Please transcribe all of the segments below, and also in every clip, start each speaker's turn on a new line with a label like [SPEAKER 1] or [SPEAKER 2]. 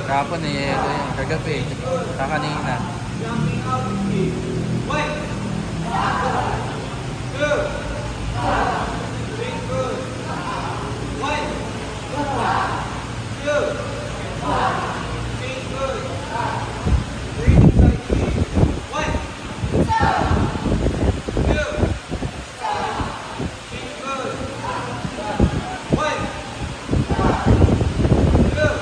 [SPEAKER 1] Kahapon eh, ito yung kagabi. Sa kanina.
[SPEAKER 2] Jumping out speed. Wait. 2. Think good. 1. 2. Think good. 3 inside speed. 1. 2. Think good. 1. 2.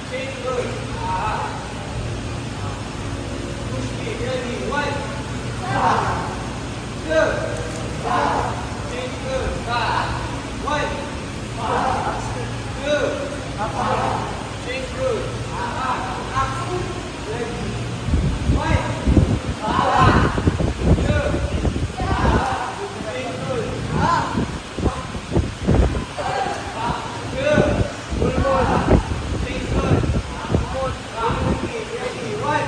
[SPEAKER 2] Think good. Push me. Ready. 1. 2. Think good. 1. 2. Think good. Ready. 1. 2. Think good. 2. Full ball. Think good. Ready. 1.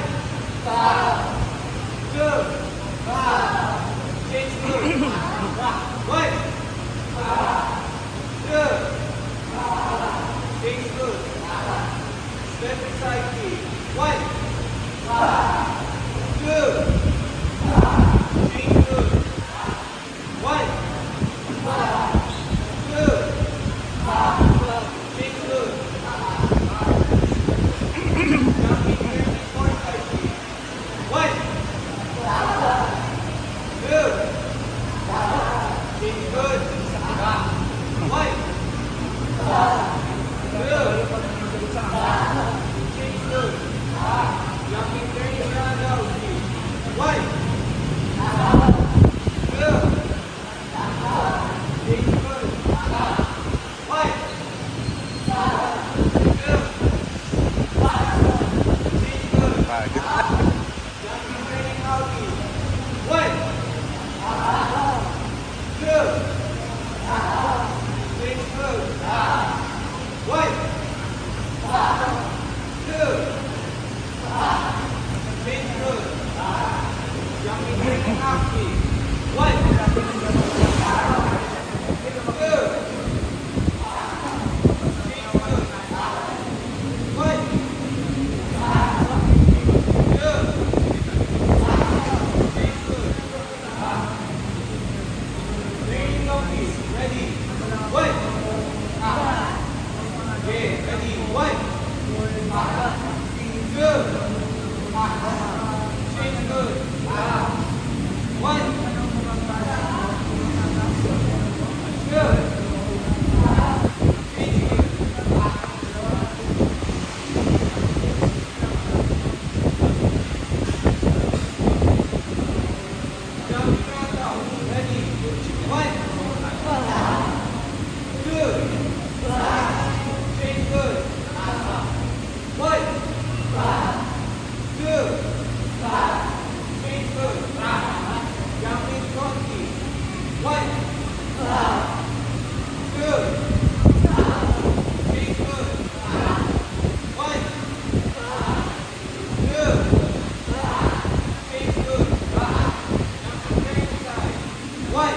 [SPEAKER 2] 2. Think good. 1. 2. Think good. Step inside kick. 1. 2. Think good. 1. 2. Think good. Jumping 34 side kick. 1. 2. Think good. 1. 2. Think good. Jumping 30 round out kick. 1. 2. Think good. 1. 2. Think good.
[SPEAKER 1] Pagod.
[SPEAKER 2] Jumping training out kick. 1. 2. Think good. 1. 2. Think good. Jumping training out kick. 1. 2. Think good. 1. 2. Think good. Training out kick. Ready. 1. Okay, ready. 1. 2. Think good. 1. 2. Think good. Jumping round out. Ready. 1. 2. Think good. 1. 2. Think good. Jumping front kick. 1. 2. Think good. 1. 2. Think good. Jumping right side. 1.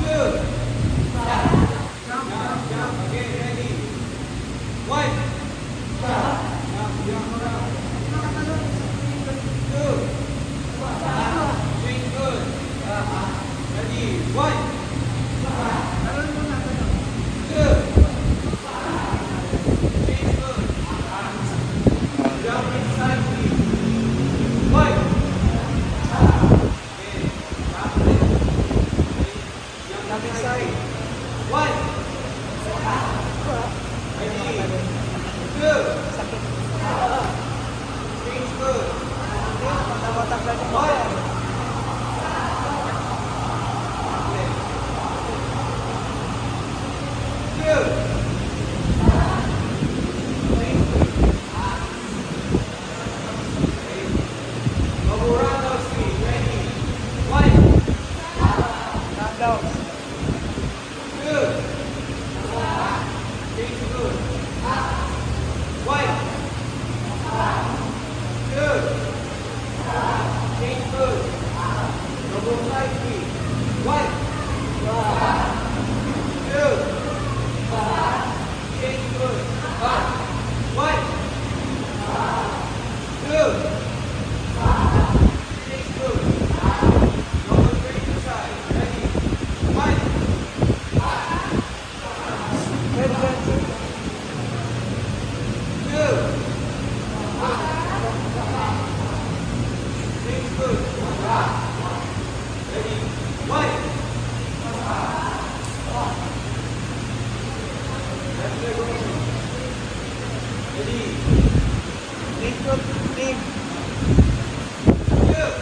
[SPEAKER 2] 2. Jump. Okay, ready. 1. Jump around. 2. Think good. Ready. 1. 2. Think good. Jump inside kick. 1. Okay. Jump inside. 1. Ready. 2. Think good. 1. One, two, Ready. Think good. Think. Good.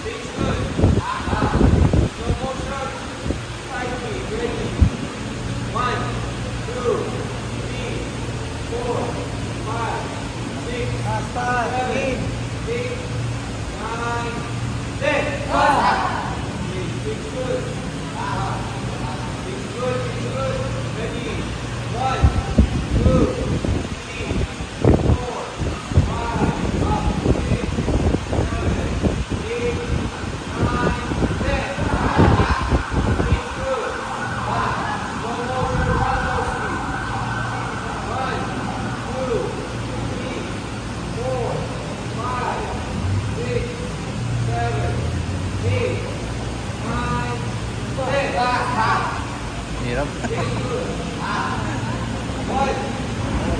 [SPEAKER 2] Think good. Slow motion. Side kick. Ready. 1, 2, 3, 4, 5, 6, 7, 8, 9, 10. Think good. Think good. Think good. Ready. 1, 2, 3, 4, 5, 6, 7, 8, 9, 10. Think good. Slow motion. Run those feet. 1, 2, 3, 4, 5, 6, 7, 8, 9, 10.
[SPEAKER 1] Hirap.
[SPEAKER 2] Think good. 1,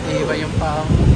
[SPEAKER 1] Iba yung paa mo.